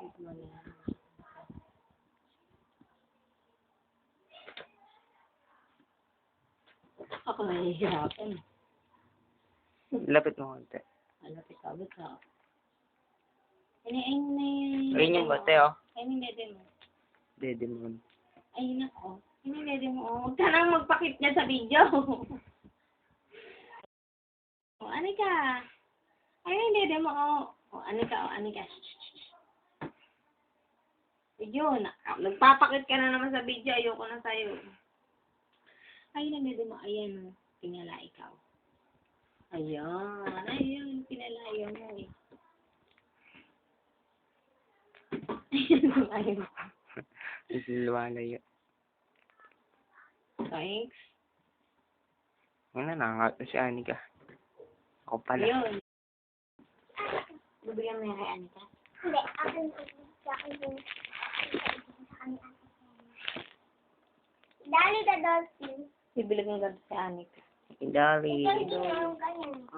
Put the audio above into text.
Ito mo na. Ako nahihirapan. Lapit mo konti. Malapit abot ha. Ayun Ayun yung bote, oh. Ayun yung dede mo. Dede mo. Ayun ako. Ayun yung dede mo. Huwag ka nang magpakit niya sa video. O, ano ka? Ayun yung dede mo. O, ano ka? O, ano ka? Yun. Nagpapakit ka na naman sa video. Ayoko na sa'yo. Ayun ang dede mo. Ayan. Tingala ikaw. Ayan. Ayun. Pinalayo mo eh. Ayun. Luwalayo. Thanks. Wala, nangangat na si Anika. Ako pala. Ayun. Bibigyan mo yan kay Anika? Hindi, akin ko. Sa akin ko. Dali ka, Dolphin. Bibili kong ganito si Anika. Dali. Ikaw, ganyan.